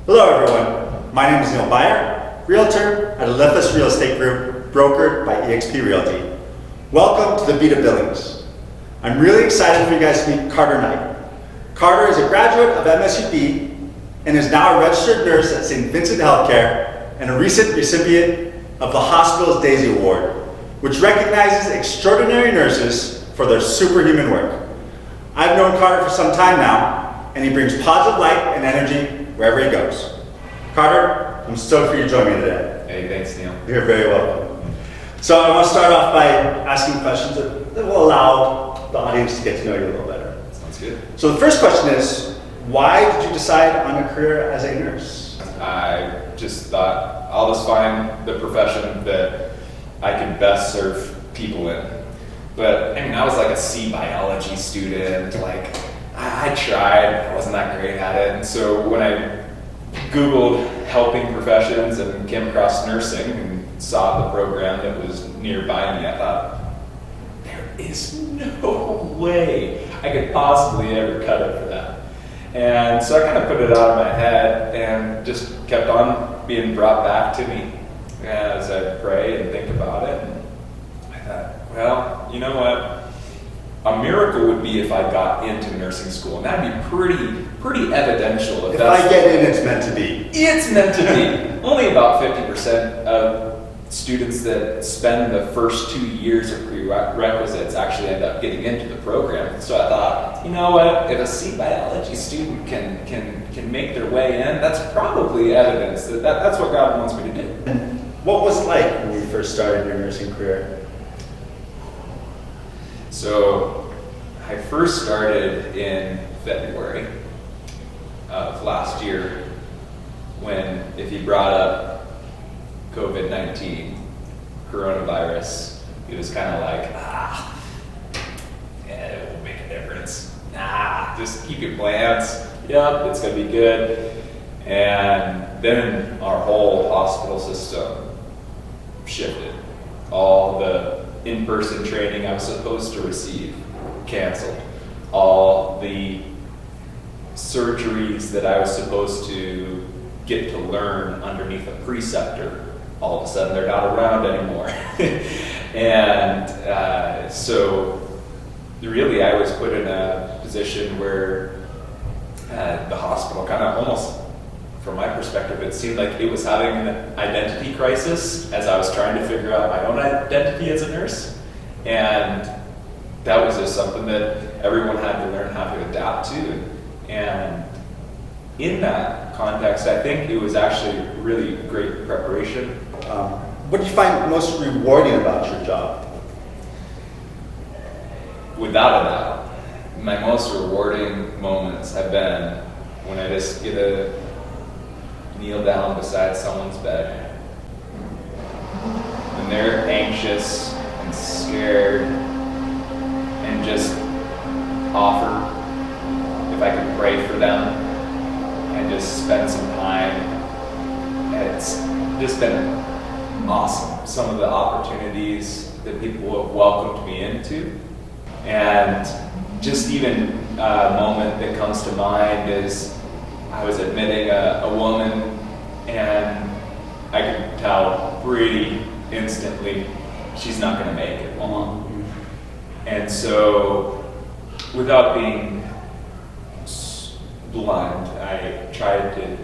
Hello everyone, my name is Neil Byer, Realtor at Alephus Real Estate Group, brokered by eXp Realty. Welcome to the Beta Billings. I'm really excited for you guys to meet Carter Knight. Carter is a graduate of MSUB and is now a registered nurse at St. Vincent Healthcare and a recent recipient of the Hospital's Daisy Award, which recognizes extraordinary nurses for their superhuman work. I've known Carter for some time now, and he brings positive light and energy wherever he goes. Carter, I'm stoked for you to join me today. Hey, thanks, Neil. You're very welcome. So I want to start off by asking questions that will allow the audience to get to know you a little better. Sounds good. So the first question is, why did you decide on a career as a nurse? I just thought I'll just find the profession that I can best serve people in. But I mean, I was like a C biology student, like I tried, I wasn't that great at it. And so when I Googled helping professions and came across nursing and saw the program that was nearby me, I thought, there is no way I could possibly ever cut it for that. And so I kind of put it out of my head and just kept on being brought back to me as I pray and think about it. And I thought, well, you know what? A miracle would be if I got into nursing school, and that'd be pretty evidential. If I get in, it's meant to be. It's meant to be. Only about 50% of students that spend the first 2 years of prerequisites actually end up getting into the program. So I thought, you know what? If a C biology student can make their way in, that's probably evidence that that's what God wants me to do. And what was it like when you first started your nursing career? So I first started in February of last year when, if you brought up COVID-19, coronavirus, it was kind of like, yeah, it won't make a difference. Just keep your plans. Yep, it's going to be good. And then our whole hospital system shifted. All the in-person training I was supposed to receive canceled. All the surgeries that I was supposed to get to learn underneath a preceptor, all of a sudden they're not around anymore. And so really I was put in a position where the hospital kind of almost, from my perspective, it seemed like it was having an identity crisis as I was trying to figure out my own identity as a nurse. And that was just something that everyone had to learn how to adapt to. And in that context, I think it was actually really great preparation. What did you find most rewarding about your job? Without a doubt, my most rewarding moments have been when I just get to kneel down beside someone's bed when they're anxious and scared and just offer if I could pray for them and just spend some time. It's just been awesome. Some of the opportunities that people have welcomed me into, and just even a moment that comes to mind is I was admitting a woman, and I could tell pretty instantly she's not going to make it long. And so, without being blunt, I tried to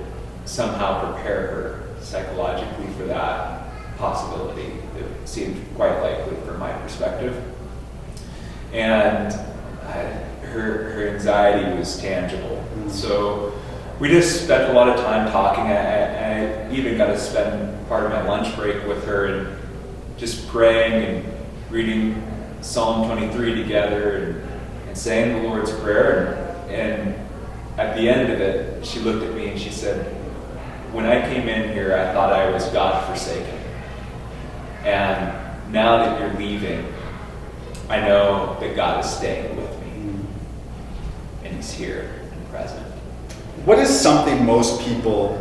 somehow prepare her psychologically for that possibility. It seemed quite likely from my perspective. And her anxiety was tangible. So we just spent a lot of time talking. I even got to spend part of my lunch break with her and just praying and reading Psalm 23 together and saying the Lord's Prayer. And at the end of it, she looked at me and she said, when I came in here, I thought I was God-forsaken. And now that you're leaving, I know that God is staying with me. And He's here and present. What is something most people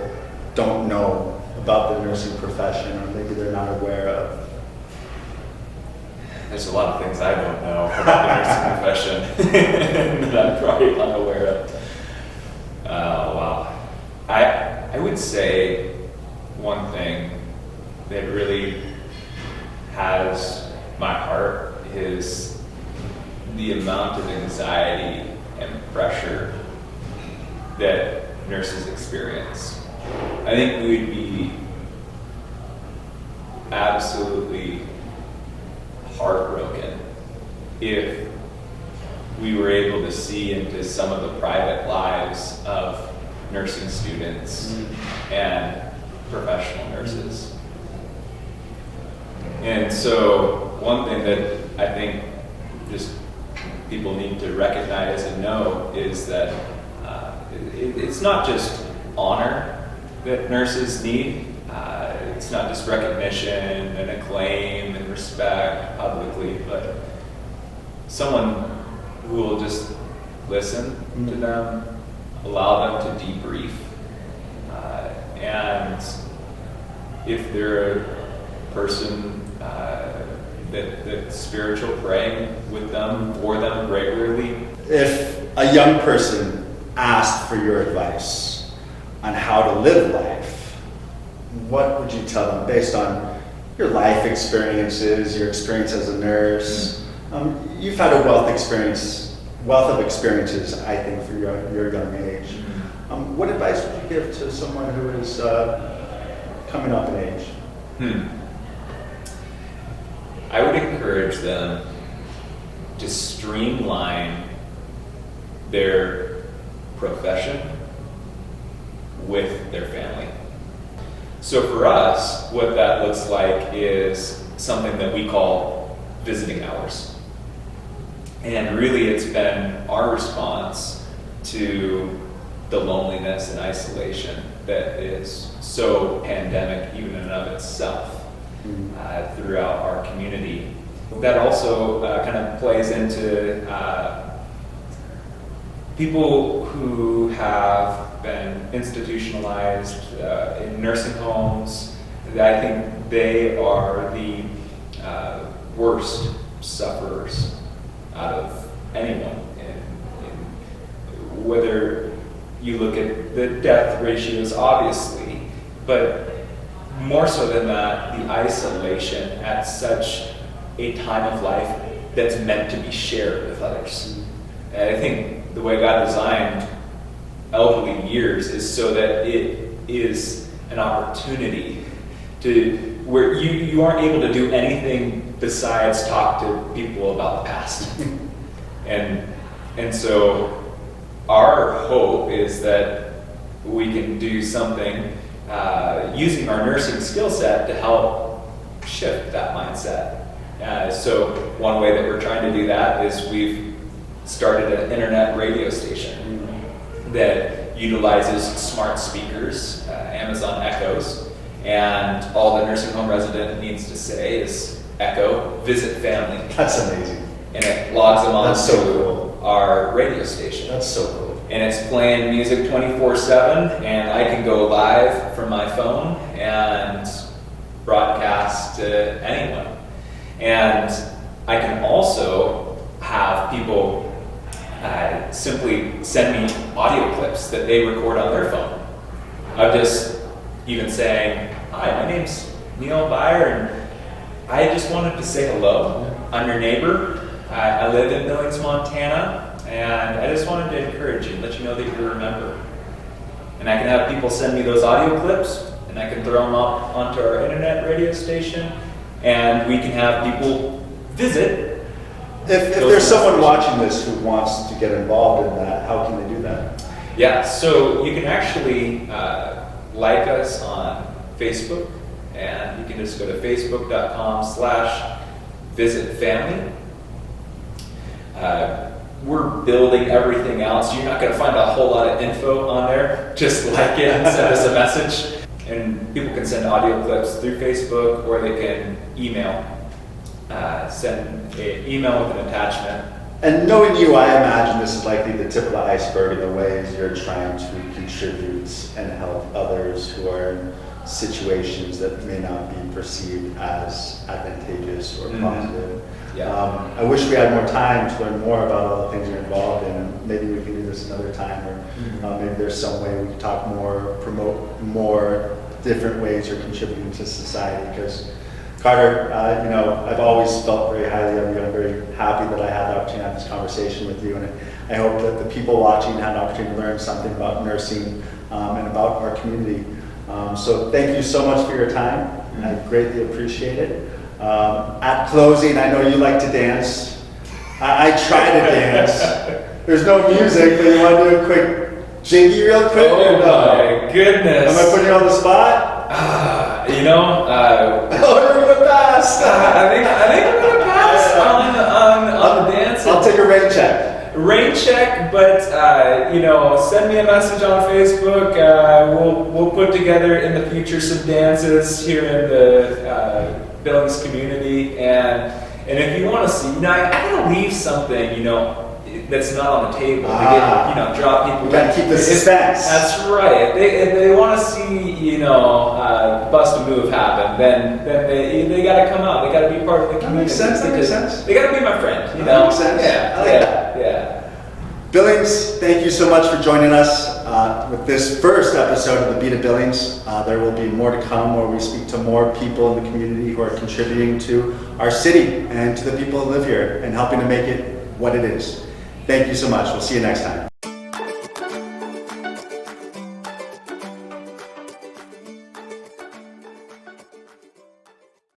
don't know about the nursing profession, or maybe they're not aware of? There's a lot of things I don't know about the nursing profession that I'm probably unaware of. Wow. I would say one thing that really has my heart is the amount of anxiety and pressure that nurses experience. I think we'd be absolutely heartbroken if we were able to see into some of the private lives of nursing students and professional nurses. And so one thing that I think just people need to recognize and know is that it's not just honor that nurses need. It's not just recognition and acclaim and respect publicly, but someone who will just listen to them, allow them to debrief, and if they're a person that's spiritual, praying with them, for them regularly. If a young person asked for your advice on how to live life, what would you tell them based on your life experiences, your experience as a nurse? You've had a wealth of experiences, I think, for your young age. What advice would you give to someone who is coming up in age? I would encourage them to streamline their profession with their family. So for us, what that looks like is something that we call visiting hours. And really it's been our response to the loneliness and isolation that is so pandemic even in and of itself throughout our community. That also kind of plays into people who have been institutionalized in nursing homes. I think they are the worst sufferers out of anyone. Whether you look at the death ratios, obviously, but more so than that, the isolation at such a time of life that's meant to be shared with others. And I think the way God designed elderly years is so that it is an opportunity to where you aren't able to do anything besides talk to people about the past. and so our hope is that we can do something using our nursing skill set to help shift that mindset. So one way that we're trying to do that is we've started an internet radio station that utilizes smart speakers, Amazon Echoes, and all the nursing home resident needs to say is Echo, visit family. That's amazing. And it logs them on That's so cool. Our radio station. That's so cool. And it's playing music 24/7, and I can go live from my phone and broadcast to anyone. And I can also have people simply send me audio clips that they record on their phone of just even saying, "Hi, my name's Neil Byer, and I just wanted to say hello. I'm your neighbor. I live in Billings, Montana. And I just wanted to encourage you, let you know that you're remembered." And I can have people send me those audio clips, and I can throw them up onto our internet radio station, and we can have people visit. If there's someone watching this who wants to get involved in that, how can they do that? Yeah, so you can actually like us on Facebook, and you can just go to facebook.com/visitfamily. We're building everything out, so you're not going to find a whole lot of info on there. Just like it and send us a message. And people can send audio clips through Facebook, or they can email. Send an email with an attachment And knowing you, I imagine this is likely the tip of the iceberg in the ways you're trying to contribute and help others who are in situations that may not be perceived as advantageous or positive. Yeah. I wish we had more time to learn more about all the things you're involved in, and maybe we can do this another time, or maybe there's some way we can talk more, promote more different ways you're contributing to society. Because Carter, I've always felt very highly of you. I'm very happy that I had the opportunity to have this conversation with you, and I hope that the people watching had an opportunity to learn something about nursing and about our community. So thank you so much for your time. I greatly appreciate it. At closing, I know you like to dance. I try to dance. There's no music, but you want to do a quick jiggy real quick? Oh my goodness. Am I putting you on the spot? Oh, you're gonna pass. I think I'm gonna pass on the dance. I'll take a rain check. Rain check, but send me a message on Facebook. We'll put together in the future some dances here in the Billings community, and if you want to see, I gotta leave something, that's not on the table. To get, draw people. You gotta keep the suspense. That's right. If they want to see, bust a move happen, then they gotta come out. They gotta be part of the community. That makes sense. They gotta be my friend. That makes sense. Yeah. I like that. Yeah. Billings, thank you so much for joining us with this first episode of the Beat of Billings. There will be more to come where we speak to more people in the community who are contributing to our city and to the people who live here and helping to make it what it is. Thank you so much. We'll see you next time.